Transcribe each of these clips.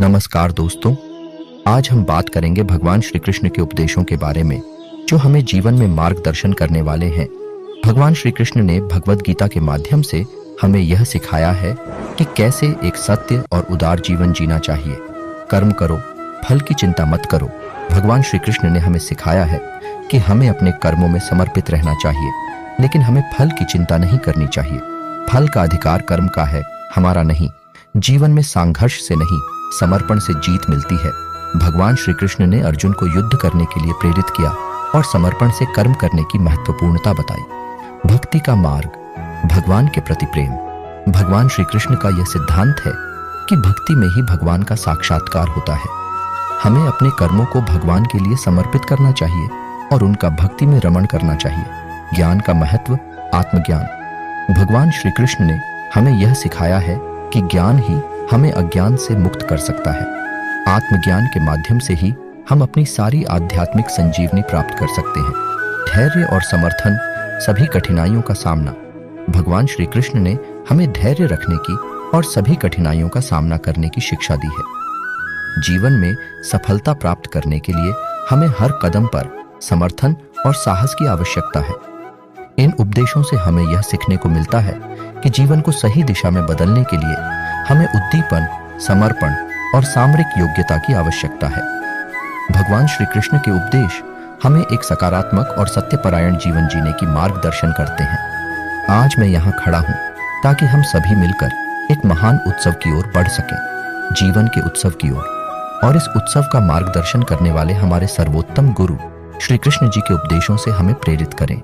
नमस्कार दोस्तों, आज हम बात करेंगे भगवान श्री कृष्ण के उपदेशों के बारे में जो हमें जीवन में मार्गदर्शन करने वाले हैं। भगवान श्री कृष्ण ने भगवद गीता के माध्यम से हमें यह सिखाया है कि कैसे एक सत्य और उदार जीवन जीना चाहिए। कर्म करो, फल की चिंता मत करो। भगवान श्री कृष्ण ने हमें सिखाया है कि हमें अपने कर्मों में समर्पित रहना चाहिए, लेकिन हमें फल की चिंता नहीं करनी चाहिए। फल का अधिकार कर्म का है, हमारा नहीं। जीवन में संघर्ष से नहीं, समर्पण से जीत मिलती है। भगवान श्री कृष्ण ने अर्जुन को युद्ध करने के लिए प्रेरित किया और समर्पण से कर्म करने की महत्वपूर्णता बताई। भक्ति का मार्ग, भगवान के प्रति प्रेम। भगवान श्री कृष्ण का यह सिद्धांत है कि भक्ति में ही भगवान का साक्षात्कार होता है। हमें अपने कर्मों को भगवान के लिए समर्पित करना चाहिए और उनका भक्ति में रमण करना चाहिए। ज्ञान का महत्व, आत्मज्ञान। भगवान श्री कृष्ण ने हमें यह सिखाया है कि ज्ञान ही हमें अज्ञान से मुक्त कर सकता है। आत्मज्ञान के माध्यम से ही हम अपनी सारी आध्यात्मिक संजीवनी प्राप्त कर सकते हैं। धैर्य और समर्थन, सभी कठिनाइयों का सामना। भगवान श्री कृष्ण ने हमें धैर्य रखने की और सभी कठिनाइयों का सामना करने की शिक्षा दी है। जीवन में सफलता प्राप्त करने के लिए हमें हर कदम पर समर्थन और साहस की आवश्यकता है। इन उपदेशों से हमें यह सीखने को मिलता है कि जीवन को सही दिशा में बदलने के लिए हमें उद्दीपन, समर्पण और सामरिक योग्यता की आवश्यकता है। भगवान श्री कृष्ण के उपदेश हमें एक सकारात्मक और सत्यपरायण जीवन जीने की मार्गदर्शन करते हैं। आज मैं यहाँ खड़ा हूँ ताकि हम सभी मिलकर एक महान उत्सव की ओर बढ़ सकें, जीवन के उत्सव की ओर। और इस उत्सव का मार्गदर्शन करने वाले हमारे सर्वोत्तम गुरु श्री कृष्ण जी के उपदेशों से हमें प्रेरित करें।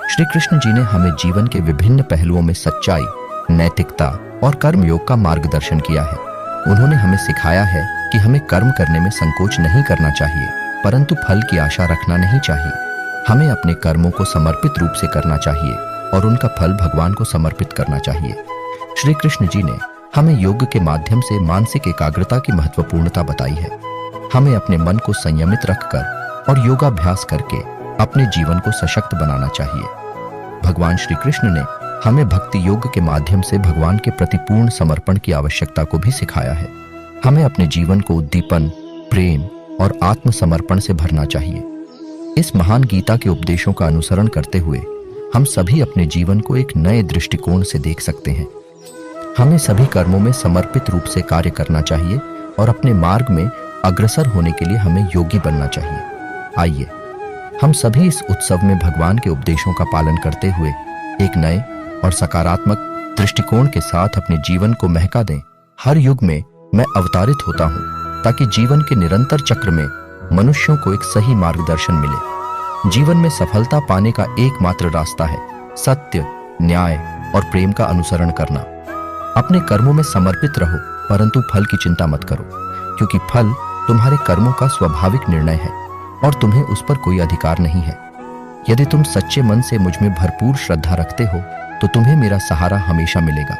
श्री कृष्ण जी ने हमें जीवन के विभिन्न पहलुओं में सच्चाई, नैतिकता और कर्मयोग का मार्गदर्शन किया है। उन्होंने हमें सिखाया है कि हमें कर्म करने में संकोच नहीं करना चाहिए, परंतु फल की आशा रखना नहीं चाहिए। हमें अपने कर्मों को समर्पित रूप से करना चाहिए और उनका फल भगवान को समर्पित करना चाहिए। श्री कृष्ण जी ने हमें योग के माध्यम से मानसिक एकाग्रता की महत्वपूर्णता बताई है। हमें अपने मन को संयमित रखकर और योगाभ्यास करके अपने जीवन को सशक्त बनाना चाहिए। भगवान श्री कृष्ण ने हमें भक्ति योग के माध्यम से भगवान के प्रति पूर्ण समर्पण की आवश्यकता को भी सिखाया है। हमें अपने जीवन को उद्दीपन, प्रेम और आत्मसमर्पण से भरना चाहिए। इस महान गीता के उपदेशों का अनुसरण करते हुए हम सभी अपने जीवन को एक नए दृष्टिकोण से देख सकते हैं। हमें सभी कर्मों में समर्पित रूप से कार्य करना चाहिए और अपने मार्ग में अग्रसर होने के लिए हमें योगी बनना चाहिए। आइए हम सभी इस उत्सव में भगवान के उपदेशों का पालन करते हुए एक नए और सकारात्मक दृष्टिकोण के साथ अपने जीवन को महका दें। हर युग में मैं अवतारित होता हूँ ताकि जीवन के निरंतर चक्र में मनुष्यों को एक सही मार्गदर्शन मिले। जीवन में सफलता पाने का एकमात्र रास्ता है सत्य, न्याय और प्रेम का अनुसरण करना। अपने कर्मों में समर्पित रहो, परंतु फल की चिंता मत करो, क्योंकि फल तुम्हारे कर्मों का स्वाभाविक निर्णय है और तुम्हें उस पर कोई अधिकार नहीं है। यदि तुम सच्चे मन से मुझ में भरपूर श्रद्धा रखते हो तो तुम्हें मेरा सहारा हमेशा मिलेगा।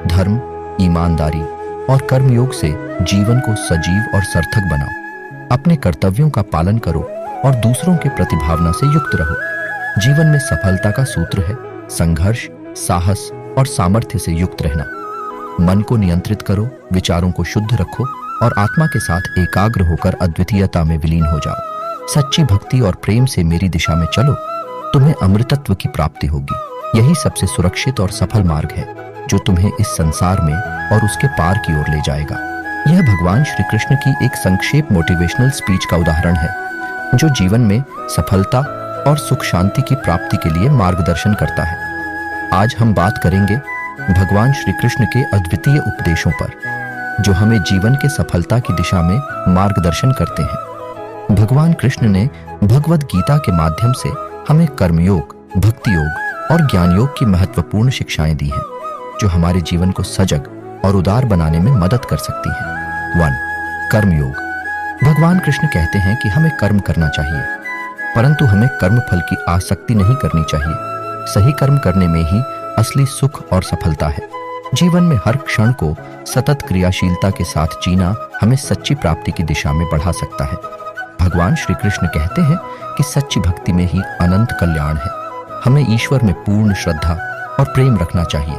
धर्म, ईमानदारी और कर्मयोग से जीवन को सजीव और सार्थक बनाओ। अपने कर्तव्यों का पालन करो और दूसरों के प्रति भावना से युक्त रहो। जीवन में सफलता का सूत्र है संघर्ष, साहस और सामर्थ्य से युक्त रहना। मन को नियंत्रित करो, विचारों को शुद्ध रखो और आत्मा के साथ एकाग्र होकर अद्वितीयता में विलीन हो जाओ। सच्ची भक्ति और प्रेम से मेरी दिशा में चलो, तुम्हें अमृतत्व की प्राप्ति होगी। यही सबसे सुरक्षित और सफल मार्ग है जो तुम्हें इस संसार में और उसके पार की ओर ले जाएगा। यह भगवान श्री कृष्ण की एक संक्षेप मोटिवेशनल स्पीच का उदाहरण है जो जीवन में सफलता और सुख शांति की प्राप्ति के लिए मार्गदर्शन करता है। आज हम बात करेंगे भगवान श्री कृष्ण के अद्वितीय उपदेशों पर जो हमें जीवन के सफलता की दिशा में मार्गदर्शन करते हैं। भगवान कृष्ण ने भगवद गीता के माध्यम से हमें कर्मयोग, भक्ति योग और ज्ञान योग की महत्वपूर्ण शिक्षाएं दी हैं जो हमारे जीवन को सजग और उदार बनाने में मदद कर सकती हैं। 1. कर्मयोग। भगवान कृष्ण कहते हैं कि हमें कर्म करना चाहिए, परंतु हमें कर्म फल की आसक्ति नहीं करनी चाहिए। सही कर्म करने में ही असली सुख और सफलता है। जीवन में हर क्षण को सतत क्रियाशीलता के साथ जीना हमें सच्ची प्राप्ति की दिशा में बढ़ा सकता है। भगवान श्री कृष्ण कहते हैं कि सच्ची भक्ति में ही अनंत कल्याण है। हमें ईश्वर में पूर्ण श्रद्धा और प्रेम रखना चाहिए।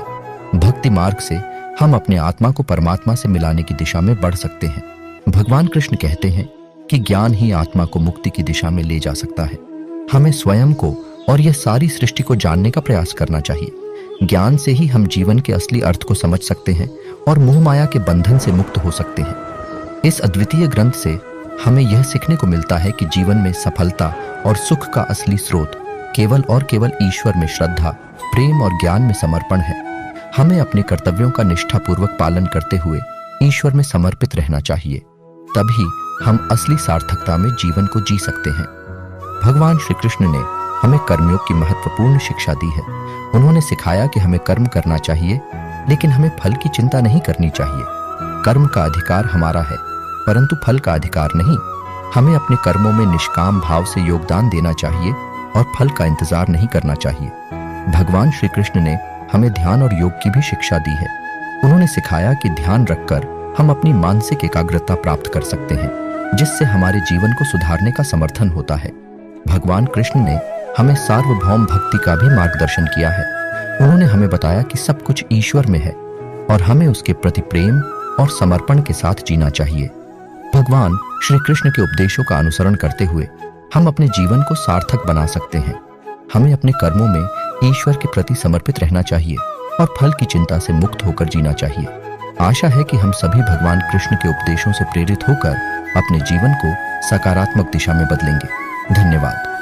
भक्ति मार्ग से हम अपने आत्मा को परमात्मा से मिलाने की दिशा में बढ़ सकते हैं। भगवान कृष्ण कहते हैं कि ज्ञान ही आत्मा को मुक्ति की दिशा में ले जा सकता है। हमें स्वयं को और यह सारी सृष्टि को जानने का प्रयास करना चाहिए। ज्ञान से ही हम जीवन के असली अर्थ को समझ सकते हैं और मोह माया के बंधन से मुक्त हो सकते हैं। इस अद्वितीय ग्रंथ से हमें यह सीखने को मिलता है कि जीवन में सफलता और सुख का असली स्रोत केवल और केवल ईश्वर में श्रद्धा, प्रेम और ज्ञान में समर्पण है। हमें अपने कर्तव्यों का निष्ठापूर्वक पालन करते हुए ईश्वर में समर्पित रहना चाहिए। तभी हम असली सार्थकता में जीवन को जी सकते हैं। भगवान श्री कृष्ण ने हमें कर्मयोग की महत्वपूर्ण शिक्षा दी है। उन्होंने सिखाया कि हमें कर्म करना चाहिए, लेकिन हमें फल की चिंता नहीं करनी चाहिए। कर्म का अधिकार हमारा है, परंतु फल का अधिकार नहीं। हमें अपने कर्मों में निष्काम भाव से योगदान देना चाहिए और फल का इंतजार नहीं करना चाहिए। भगवान श्री कृष्ण ने हमें ध्यान और योग की भी शिक्षा दी है। उन्होंने सिखाया कि ध्यान रखकर हम अपनी मानसिक एकाग्रता प्राप्त कर सकते हैं, जिससे हमारे जीवन को सुधारने का समर्थन होता है। भगवान कृष्ण ने हमें सार्वभौम भक्ति का भी मार्गदर्शन किया है। उन्होंने हमें बताया कि सब कुछ ईश्वर में है और हमें उसके प्रति प्रेम और समर्पण के साथ जीना चाहिए। भगवान श्री कृष्ण के उपदेशों का अनुसरण करते हुए हम अपने जीवन को सार्थक बना सकते हैं। हमें अपने कर्मों में ईश्वर के प्रति समर्पित रहना चाहिए और फल की चिंता से मुक्त होकर जीना चाहिए। आशा है कि हम सभी भगवान कृष्ण के उपदेशों से प्रेरित होकर अपने जीवन को सकारात्मक दिशा में बदलेंगे। धन्यवाद।